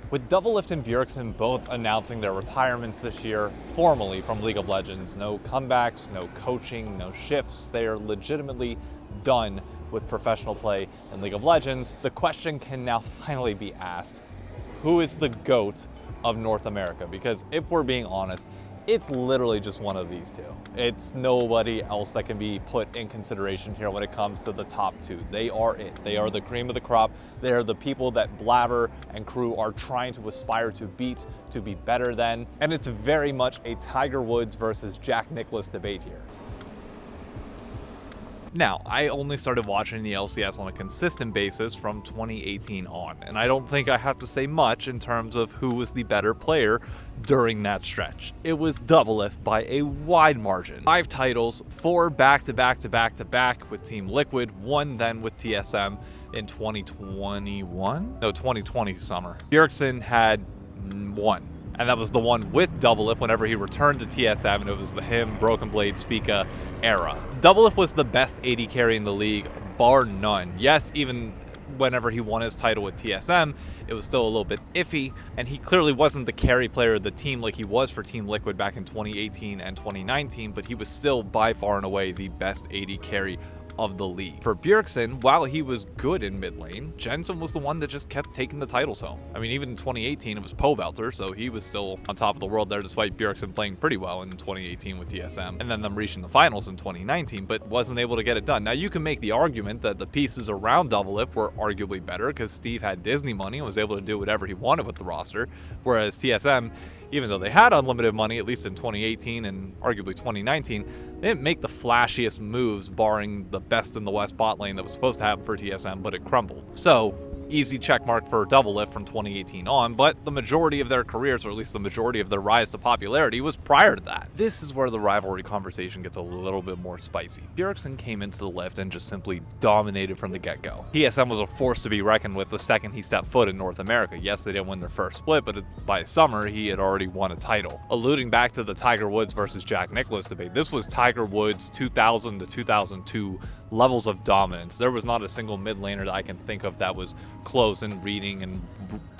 With Doublelift and Bjergsen both announcing their retirements this year, formally from League of Legends, no comebacks, no coaching, no shifts, they are legitimately done with professional play in League of Legends, the question can now finally be asked, who is the GOAT of North America? Because if we're being honest, it's literally just one of these two. It's nobody else that can be put in consideration here when it comes to the top two. They are it. They are the cream of the crop. They are the people that Blabber and crew are trying to aspire to beat, to be better than. And it's very much a Tiger Woods versus Jack Nicklaus debate here. Now, I only started watching the LCS on a consistent basis from 2018 on, and I don't think I have to say much in terms of who was the better player during that stretch. It was Doublelift by a wide margin. 5 titles, 4 back-to-back-to-back-to-back with Team Liquid, 1 then with TSM in 2021? No, 2020 summer. Bjergsen had 1. And that was the one with Doublelift whenever he returned to TSM, and it was the him, Broken Blade, Spica era. Doublelift was the best AD carry in the league, bar none. Yes, even whenever he won his title with TSM, it was still a little bit iffy, and he clearly wasn't the carry player of the team like he was for Team Liquid back in 2018 and 2019, but he was still by far and away the best AD carry of the league. For Bjergsen, while he was good in mid lane, Jensen was the one that just kept taking the titles home. I mean, even in 2018, it was Pobelter, so he was still on top of the world there despite Bjergsen playing pretty well in 2018 with TSM, and then them reaching the finals in 2019, but wasn't able to get it done. Now, you can make the argument that the pieces around Doublelift were arguably better because Steve had Disney money and was able to do whatever he wanted with the roster, whereas TSM, even though they had unlimited money, at least in 2018 and arguably 2019, they didn't make the flashiest moves, barring the best in the West bot lane that was supposed to happen for TSM, but it crumbled. So, easy checkmark for Doublelift from 2018 on, but the majority of their careers, or at least the majority of their rise to popularity, was prior to that. This is where the rivalry conversation gets a little bit more spicy. Bjergsen came into the lift and just simply dominated from the get-go. TSM was a force to be reckoned with the second he stepped foot in North America. Yes, they didn't win their first split, but by summer, he had already won a title. Alluding back to the Tiger Woods versus Jack Nicklaus debate, this was Tiger Woods 2000 to 2002 levels of dominance. There was not a single mid laner that I can think of that was close in reading and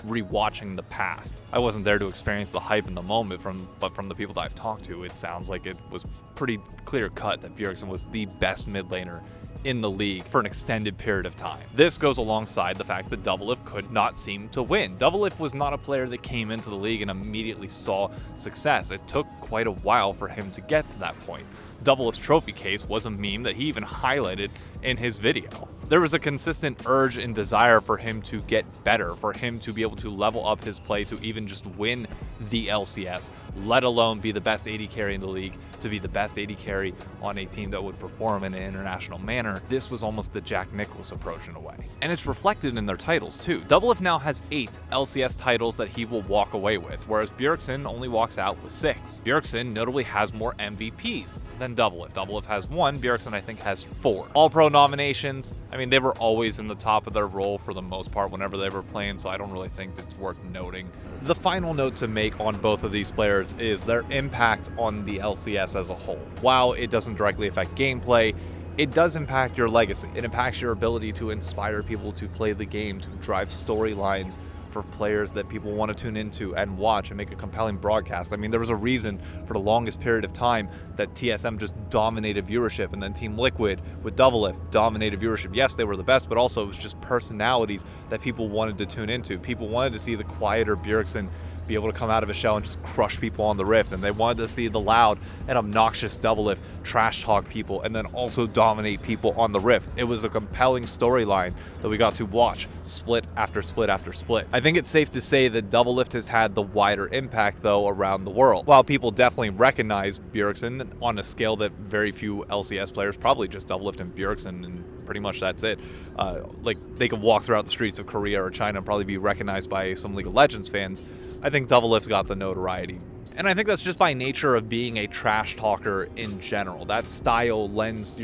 rewatching the past. I wasn't there to experience the hype in the moment, but from the people that I've talked to, it sounds like it was pretty clear cut that Bjergsen was the best mid laner in the league for an extended period of time. This goes alongside the fact that Doublelift could not seem to win. Doublelift was not a player that came into the league and immediately saw success. It took quite a while for him to get to that point. Doublelift's trophy case was a meme that he even highlighted in his video. There was a consistent urge and desire for him to get better, for him to be able to level up his play to even just win the LCS, let alone be the best AD carry in the league, to be the best AD carry on a team that would perform in an international manner. This was almost the Jack Nicklaus approach in a way. And it's reflected in their titles too. Doublelift now has 8 LCS titles that he will walk away with, whereas Bjergsen only walks out with 6. Bjergsen notably has more MVPs than Doublelift. Doublelift has 1, Bjergsen I think has 4. All-Pro nominations, I mean, they were always in the top of their role for the most part whenever they were playing, so I don't really think it's worth noting. The final note to make on both of these players is their impact on the LCS as a whole. While it doesn't directly affect gameplay, it does impact your legacy. It impacts your ability to inspire people to play the game, to drive storylines for players that people want to tune into and watch and make a compelling broadcast. I mean, there was a reason for the longest period of time that TSM just dominated viewership, and then Team Liquid with Doublelift dominated viewership. Yes, they were the best, but also it was just personalities that people wanted to tune into. People wanted to see the quieter Bjergsen be able to come out of his shell and just crush people on the Rift, and they wanted to see the loud and obnoxious Doublelift trash talk people and then also dominate people on the Rift. It was a compelling storyline that we got to watch split after split after split. I think it's safe to say that Doublelift has had the wider impact though around the world. While people definitely recognize Bjergsen on a scale that very few LCS players, probably just Doublelift and Bjergsen, and pretty much that's it. Like they could walk throughout the streets of Korea or China and probably be recognized by some League of Legends fans. I think Doublelift's got the notoriety. And I think that's just by nature of being a trash talker in general. That style lends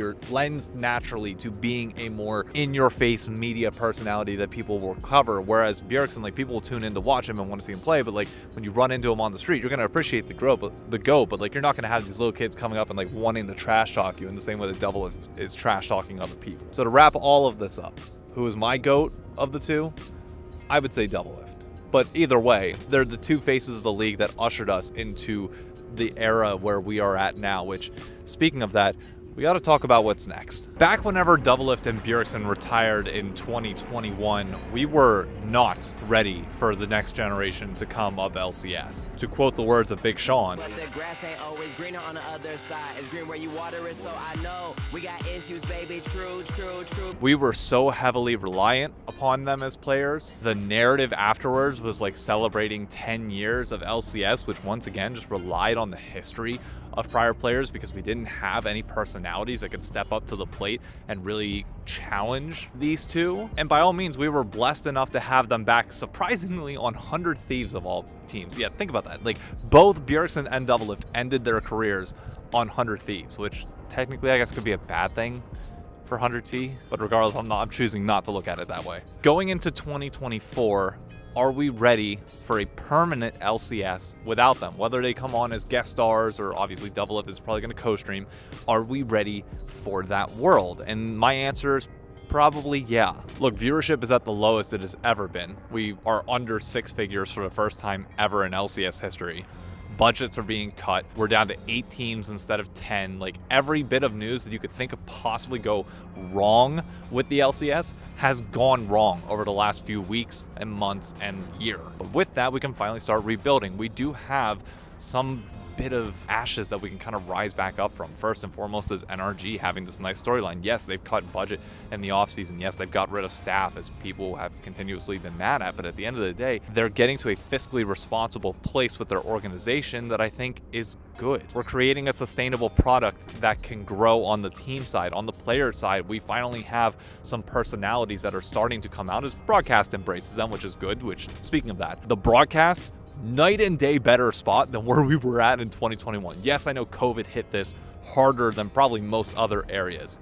naturally to being a more in-your-face media personality that people will cover. Whereas Bjergsen, like, people will tune in to watch him and want to see him play, but like when you run into him on the street, you're gonna appreciate the GOAT, but like you're not gonna have these little kids coming up and like wanting to trash talk you in the same way that Doublelift is trash talking other people. So to wrap all of this up, who is my GOAT of the two? I would say Doublelift. But either way, they're the two faces of the league that ushered us into the era where we are at now, which, speaking of that, we got to talk about what's next. Back whenever Doublelift and Bjergsen retired in 2021, we were not ready for the next generation to come of LCS. To quote the words of Big Sean, "But the grass ain't always greener on the other side. It's green where you water it, so I know we got issues, baby. True, true, true." we were so heavily reliant upon them as players. The narrative afterwards was like celebrating 10 years of LCS, which once again just relied on the history of prior players because we didn't have any personalities that could step up to the plate and really challenge these two. And by all means, we were blessed enough to have them back surprisingly on 100 Thieves of all teams. Yeah, think about that. Like, both Bjergsen and Doublelift ended their careers on 100 Thieves, which technically I guess could be a bad thing for 100T, but regardless, I'm choosing not to look at it that way. Going into 2024, are we ready for a permanent LCS without them? Whether they come on as guest stars or obviously Doublelift is probably going to co-stream, are we ready for that world? And my answer is probably yeah. Look, viewership is at the lowest it has ever been. We are under 6 figures for the first time ever in LCS history. Budgets are being cut. We're down to 8 teams instead of 10. Like, every bit of news that you could think of possibly go wrong with the LCS has gone wrong over the last few weeks and months and year. But with that, we can finally start rebuilding. We do have some bit of ashes that we can kind of rise back up from. First and foremost is NRG having this nice storyline. Yes, they've cut budget in the offseason. Yes, they've got rid of staff, as people have continuously been mad at, but at the end of the day, they're getting to a fiscally responsible place with their organization that I think is good. We're creating a sustainable product that can grow on the team side. On the player side, we finally have some personalities that are starting to come out as broadcast embraces them, which is good. Which, speaking of that, the broadcast, night and day better spot than where we were at in 2021. Yes, I know COVID hit this harder than probably most other areas,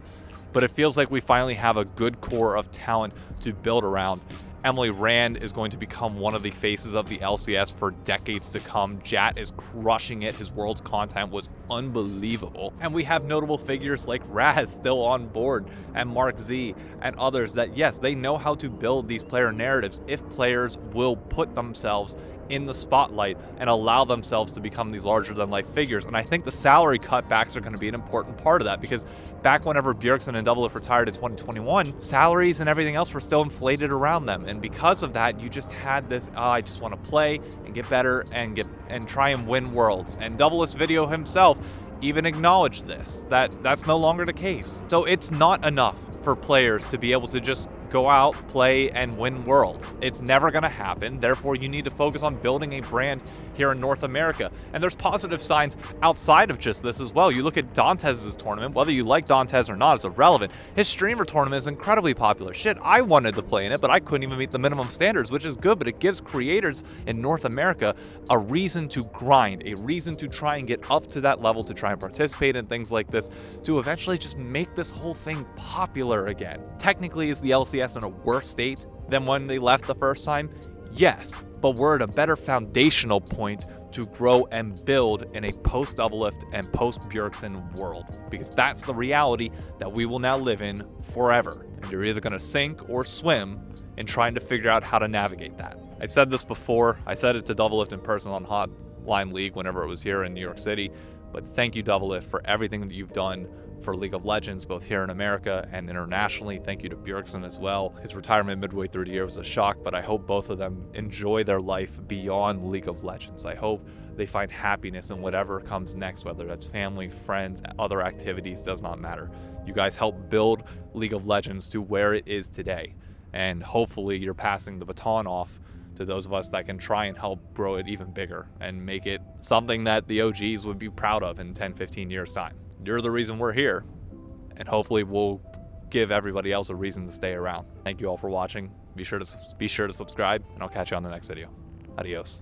but it feels like we finally have a good core of talent to build around. Emily Rand is going to become one of the faces of the LCS for decades to come. Jat is crushing it. His Worlds content was unbelievable. And we have notable figures like Raz still on board, and Mark Z, and others that, yes, they know how to build these player narratives if players will put themselves in the spotlight and allow themselves to become these larger than life figures. And I think the salary cutbacks are going to be an important part of that, because back whenever Bjergsen and Doublelift retired in 2021, salaries and everything else were still inflated around them. And because of that, you just had this, I just want to play and get better and try and win worlds. And Doublelift's video himself even acknowledged this, that's no longer the case. So it's not enough for players to be able to just go out, play, and win worlds. It's never going to happen. Therefore, you need to focus on building a brand here in North America. And there's positive signs outside of just this as well. You look at Dantes' tournament, whether you like Dantes or not is irrelevant. His streamer tournament is incredibly popular. Shit, I wanted to play in it, but I couldn't even meet the minimum standards, which is good, but it gives creators in North America a reason to grind, a reason to try and get up to that level, to try and participate in things like this, to eventually just make this whole thing popular again. Technically, is the LCS in a worse state than when they left the first time? Yes, but we're at a better foundational point to grow and build in a post-Doublelift and post-Bjergsen world, because that's the reality that we will now live in forever. And you're either going to sink or swim in trying to figure out how to navigate that. I said this before. I said it to Doublelift in person on Hotline League whenever it was here in New York City, but thank you, Doublelift, for everything that you've done for League of Legends, both here in America and internationally. Thank you to Bjergsen as well. His retirement midway through the year was a shock, but I hope both of them enjoy their life beyond League of Legends. I hope they find happiness in whatever comes next, whether that's family, friends, other activities, does not matter. You guys help build League of Legends to where it is today, and hopefully you're passing the baton off to those of us that can try and help grow it even bigger and make it something that the OGs would be proud of in 10, 15 years' time. You're the reason we're here, and hopefully we'll give everybody else a reason to stay around. Thank you all for watching. Be sure to subscribe, and I'll catch you on the next video. Adios.